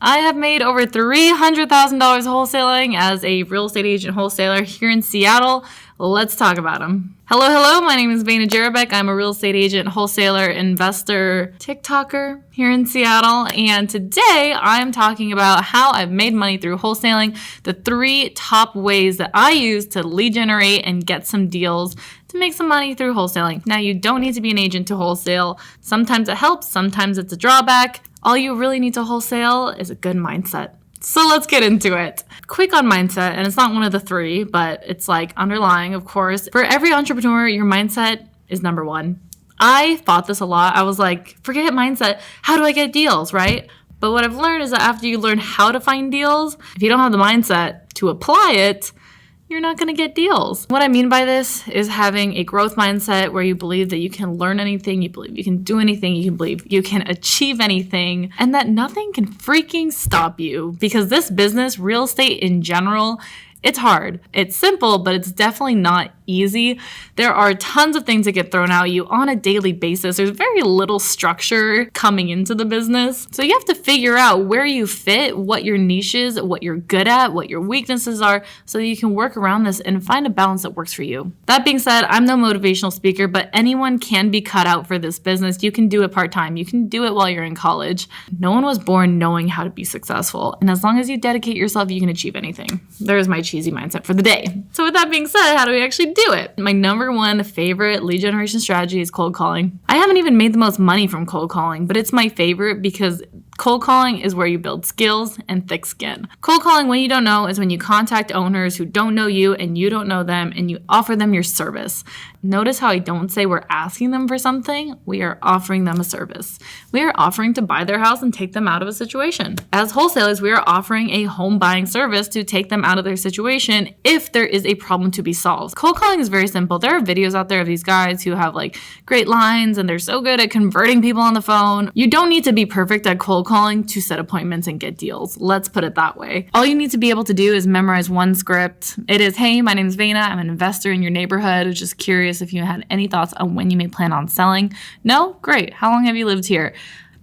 I have made over $300,000 wholesaling as a real estate agent wholesaler here in Seattle. Let's talk about them. Hello. My name is Vana Jarabek. I'm a real estate agent, wholesaler, investor, TikToker here in Seattle. And today I'm talking about how I've made money through wholesaling, the 3 top ways that I use to lead generate and get some deals to make some money through wholesaling. Now, you don't need to be an agent to wholesale. Sometimes it helps, sometimes it's a drawback. All you really need to wholesale is a good mindset. So let's get into it. Quick on mindset, and it's not one of the 3, but it's like underlying, of course. For every entrepreneur, your mindset is number 1. I thought this a lot. I was like, forget mindset. How do I get deals, right? But what I've learned is that after you learn how to find deals, if you don't have the mindset to apply it, you're not going to get deals. What I mean by this is having a growth mindset where you believe that you can learn anything, you believe you can do anything, you can believe you can achieve anything, and that nothing can freaking stop you. Because this business, real estate in general, it's hard. It's simple, but it's definitely not easy. There are tons of things that get thrown at you on a daily basis. There's very little structure coming into the business. So you have to figure out where you fit, what your niche is, what you're good at, what your weaknesses are, so that you can work around this and find a balance that works for you. That being said, I'm no motivational speaker, but anyone can be cut out for this business. You can do it part-time. You can do it while you're in college. No one was born knowing how to be successful. And as long as you dedicate yourself, you can achieve anything. There's my cheesy mindset for the day. So with that being said, how do we actually do it? My number 1 favorite lead generation strategy is cold calling. I haven't even made the most money from cold calling, but it's my favorite because cold calling is where you build skills and thick skin. Cold calling, when you don't know, is when you contact owners who don't know you and you don't know them and you offer them your service. Notice how I don't say we're asking them for something. We are offering them a service. We are offering to buy their house and take them out of a situation. As wholesalers, we are offering a home buying service to take them out of their situation if there is a problem to be solved. Cold calling is very simple. There are videos out there of these guys who have like great lines and they're so good at converting people on the phone. You don't need to be perfect at cold calling to set appointments and get deals. Let's put it that way. All you need to be able to do is memorize one script. It is, hey, my name is Vana. I'm an investor in your neighborhood. Just curious if you had any thoughts on when you may plan on selling. No? Great. How long have you lived here?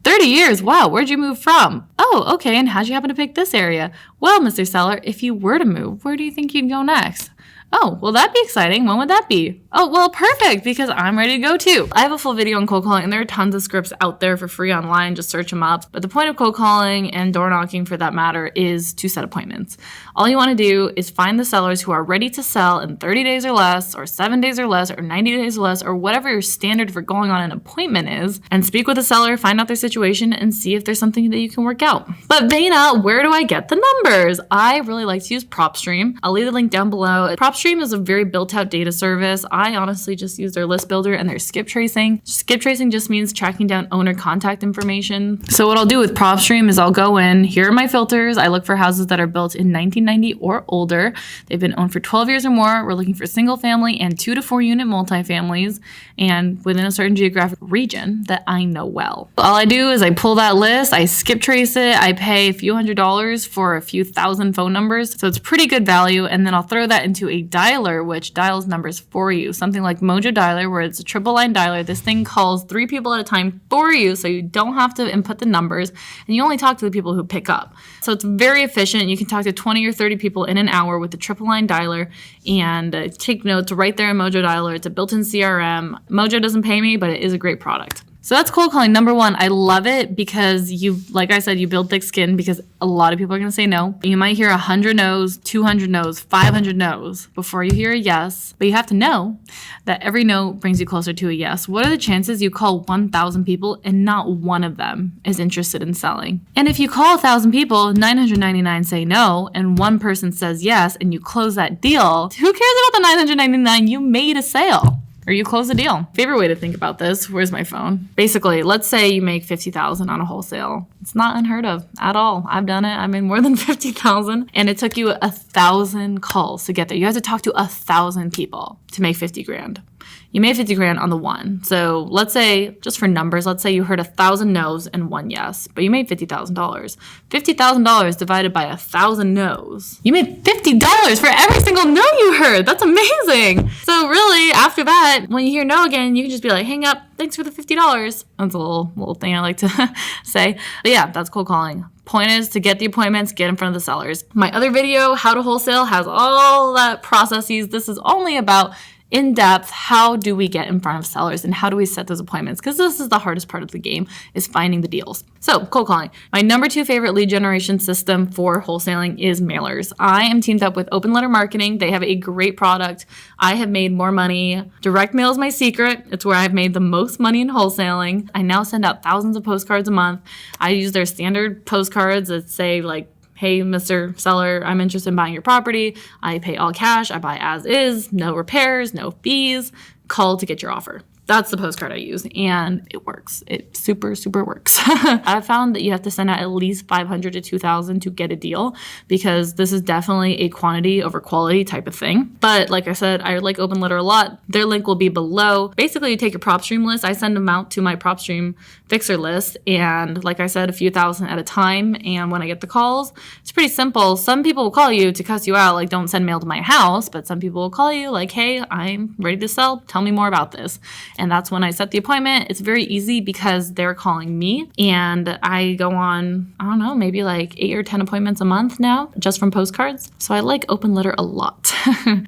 30 years. Wow. Where'd you move from? Oh, okay. And how'd you happen to pick this area? Well, Mr. Seller, if you were to move, where do you think you'd go next? Oh, well, that'd be exciting. When would that be? Oh, well, perfect, because I'm ready to go too. I have a full video on cold calling, and there are tons of scripts out there for free online. Just search them up. But the point of cold calling and door knocking, for that matter, is to set appointments. All you want to do is find the sellers who are ready to sell in 30 days or less, or 7 days or less, or 90 days or less, or whatever your standard for going on an appointment is, and speak with the seller, find out their situation, and see if there's something that you can work out. But Vana, where do I get the numbers? I really like to use PropStream. I'll leave the link down below. PropStream is a very built-out data service. I honestly just use their list builder and their skip tracing. Skip tracing just means tracking down owner contact information. So what I'll do with PropStream is I'll go in, here are my filters. I look for houses that are built in 1990 or older. They've been owned for 12 years or more. We're looking for single family and 2 to 4 unit multifamilies, and within a certain geographic region that I know well. All I do is I pull that list, I skip trace it, I pay a few $100s for a few thousand phone numbers. So it's pretty good value. And then I'll throw that into a dialer, which dials numbers for you. Something like Mojo Dialer, where it's a triple line dialer. This thing calls 3 people at a time for you, so you don't have to input the numbers, and you only talk to the people who pick up. So it's very efficient. You can talk to 20 or 30 people in an hour with the triple line dialer and take notes right there in Mojo Dialer. It's a built-in CRM. Mojo doesn't pay me, but it is a great product. So that's cold calling. Number 1, I love it because like I said, you build thick skin because a lot of people are going to say no. You might hear 100 no's, 200 no's, 500 no's before you hear a yes. But you have to know that every no brings you closer to a yes. What are the chances you call 1,000 people and not one of them is interested in selling? And if you call 1,000 people, 999 say no, and one person says yes, and you close that deal, who cares about the 999? You made a sale. Or you close the deal. Favorite way to think about this, where's my phone? Basically, let's say you make $50,000 on a wholesale. It's not unheard of at all. I've done it. I made more than $50,000, and it took you 1,000 calls to get there. You had to talk to 1,000 people to make 50 grand. You made 50 grand on the one. So let's say, just for numbers, let's say you heard 1,000 no's and 1 yes, but you made $50,000. $50,000 divided by 1,000 no's. You made $50 for every single no you heard. That's amazing. So really, after that, when you hear no again, you can just be like, hang up. Thanks for the $50. That's a little thing I like to say. But yeah, that's cold calling. Point is to get the appointments, get in front of the sellers. My other video, How to Wholesale, has all that processes. This is only about in depth, how do we get in front of sellers and how do we set those appointments? Because this is the hardest part of the game, is finding the deals. So cold calling. My number 2 favorite lead generation system for wholesaling is mailers. I am teamed up with Open Letter Marketing. They have a great product. I have made more money. Direct mail is my secret. It's where I've made the most money in wholesaling. I now send out thousands of postcards a month. I use their standard postcards that say like, hey, Mr. Seller, I'm interested in buying your property. I pay all cash. I buy as is, no repairs, no fees. Call to get your offer. That's the postcard I use, and it works. It super, super works. I've found that you have to send out at least 500 to 2,000 to get a deal, because this is definitely a quantity over quality type of thing. But like I said, I like Open Letter a lot. Their link will be below. Basically, you take your PropStream list. I send them out to my PropStream fixer list, and like I said, a few thousand at a time. And when I get the calls, it's pretty simple. Some people will call you to cuss you out, like don't send mail to my house, but some people will call you like, hey, I'm ready to sell. Tell me more about this. And that's when I set the appointment. It's very easy because they're calling me, and I go on, I don't know, maybe like 8 or 10 appointments a month now just from postcards. So I like Open Letter a lot.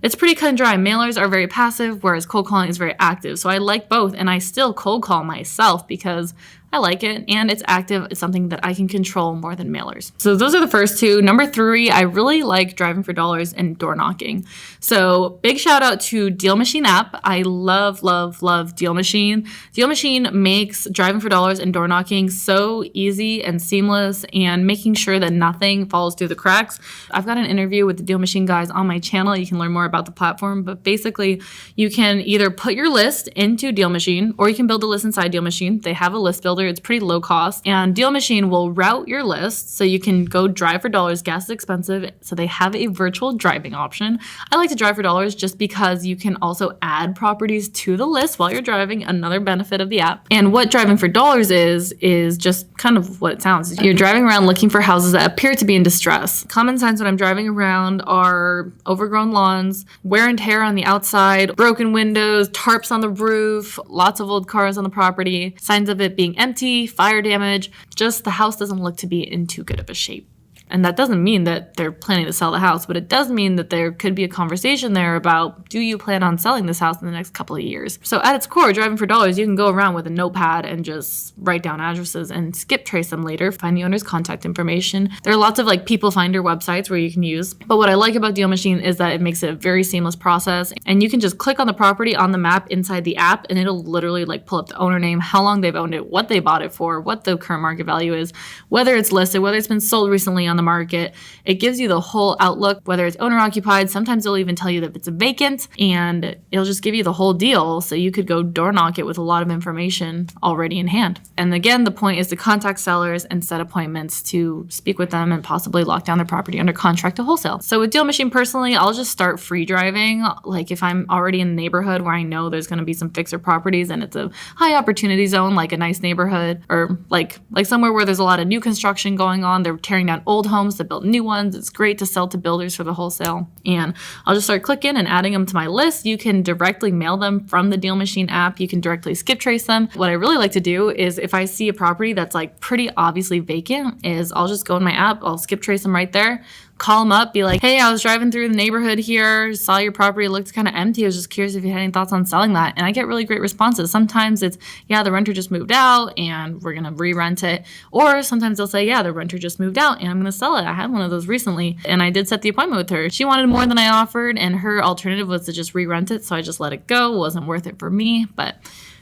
It's pretty cut and dry. Mailers are very passive, whereas cold calling is very active. So I like both, and I still cold call myself because I like it, and it's active. It's something that I can control more than mailers. So those are the first two. Number 3, I really like driving for dollars and door knocking. So big shout out to Deal Machine app. I love, love, love Deal Machine. Deal Machine makes driving for dollars and door knocking so easy and seamless, and making sure that nothing falls through the cracks. I've got an interview with the Deal Machine guys on my channel. You can learn more about the platform, but basically you can either put your list into Deal Machine, or you can build a list inside Deal Machine. They have a list builder. It's pretty low cost, and Deal Machine will route your list so you can go drive for dollars. Gas is expensive, so they have a virtual driving option. I like to drive for dollars just because you can also add properties to the list while you're driving, another benefit of the app. And what driving for dollars is just kind of what it sounds. You're driving around looking for houses that appear to be in distress. Common signs when I'm driving around are overgrown lawns, wear and tear on the outside, broken windows, tarps on the roof, lots of old cars on the property, signs of it being empty, fire damage, just the house doesn't look to be in too good of a shape. And that doesn't mean that they're planning to sell the house, but it does mean that there could be a conversation there about, do you plan on selling this house in the next couple of years? So at its core, driving for dollars, you can go around with a notepad and just write down addresses and skip trace them later, find the owner's contact information. There are lots of like people finder websites where you can use. But what I like about Deal Machine is that it makes it a very seamless process, and you can just click on the property on the map inside the app, and it'll literally like pull up the owner name, how long they've owned it, what they bought it for, what the current market value is, whether it's listed, whether it's been sold recently on the market. It gives you the whole outlook, whether it's owner occupied. Sometimes it'll even tell you that it's a vacant, and it'll just give you the whole deal. So you could go door knock it with a lot of information already in hand. And again, the point is to contact sellers and set appointments to speak with them and possibly lock down their property under contract to wholesale. So with Deal Machine personally, I'll just start free driving. Like if I'm already in a neighborhood where I know there's going to be some fixer properties and it's a high opportunity zone, like a nice neighborhood, or like somewhere where there's a lot of new construction going on. They're tearing down old homes to build new ones. It's great to sell to builders for the wholesale. And I'll just start clicking and adding them to my list. You can directly mail them from the Deal Machine app. You can directly skip trace them. What I really like to do is if I see a property that's like pretty obviously vacant, is I'll just go in my app, I'll skip trace them right there, call them up, be like, hey, I was driving through the neighborhood here, saw your property looked kind of empty. I was just curious if you had any thoughts on selling that. And I get really great responses. Sometimes it's, yeah, the renter just moved out and we're going to re-rent it. Or sometimes they'll say, yeah, the renter just moved out and I'm going to sell it. I had one of those recently and I did set the appointment with her. She wanted more than I offered, and her alternative was to just re-rent it. So I just let it go. It wasn't worth it for me, but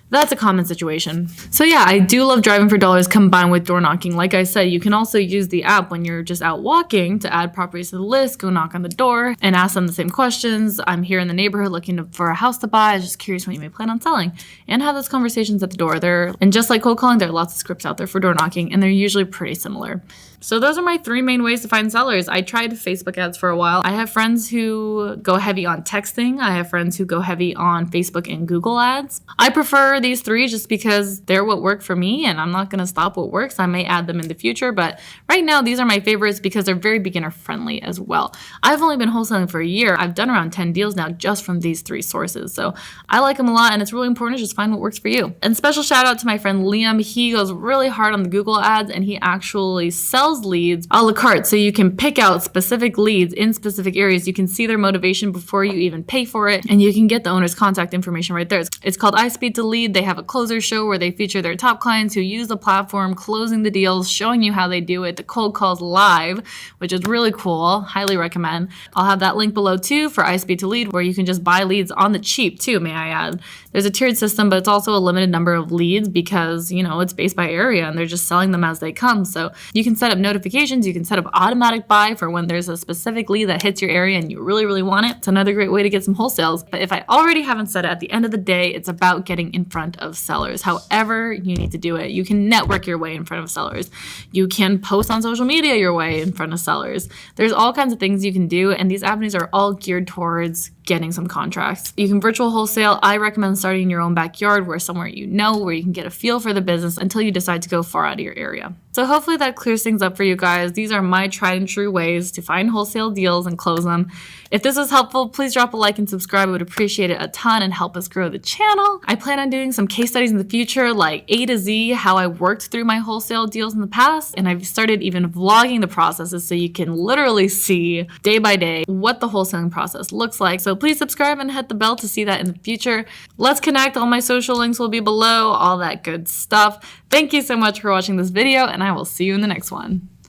that's a common situation. So yeah, I do love driving for dollars combined with door knocking. Like I said, you can also use the app when you're just out walking to add properties to the list, go knock on the door and ask them the same questions. I'm here in the neighborhood looking for a house to buy. I'm just curious when you may plan on selling, and have those conversations at the door. And just like cold calling, there are lots of scripts out there for door knocking, and they're usually pretty similar. So those are my 3 main ways to find sellers. I tried Facebook ads for a while. I have friends who go heavy on texting. I have friends who go heavy on Facebook and Google ads. I prefer these 3 just because they're what work for me, and I'm not going to stop what works. I may add them in the future, but right now these are my favorites because they're very beginner friendly as well. I've only been wholesaling for a year. I've done around 10 deals now just from these 3 sources. So I like them a lot, and it's really important to just find what works for you. And special shout out to my friend Liam. He goes really hard on the Google ads, and he actually sells browse leads a la carte, so you can pick out specific leads in specific areas. You can see their motivation before you even pay for it, and you can get the owner's contact information right there. It's called iSpeed to Lead. They have a closer show where they feature their top clients who use the platform, closing the deals, showing you how they do it, the cold calls live, which is really cool. Highly recommend. I'll have that link below too for iSpeed to Lead, where you can just buy leads on the cheap too, may I add. There's a tiered system, but it's also a limited number of leads because, it's based by area and they're just selling them as they come. So you can set up notifications. You can set up automatic buy for when there's a specific lead that hits your area and you really, really want it. It's another great way to get some wholesales. But if I already haven't said it, at the end of the day, it's about getting in front of sellers. However you need to do it. You can network your way in front of sellers. You can post on social media your way in front of sellers. There's all kinds of things you can do, and these avenues are all geared towards getting some contracts. You can virtual wholesale. I recommend starting in your own backyard, where somewhere where you can get a feel for the business until you decide to go far out of your area. So hopefully that clears things up for you guys. These are my tried and true ways to find wholesale deals and close them. If this was helpful, please drop a like and subscribe. I would appreciate it a ton and help us grow the channel. I plan on doing some case studies in the future, like A to Z, how I worked through my wholesale deals in the past. And I've started even vlogging the processes so you can literally see day by day what the wholesaling process looks like. So please subscribe and hit the bell to see that in the future. Let's connect. All my social links will be below, all that good stuff. Thank you so much for watching this video, and I will see you in the next one.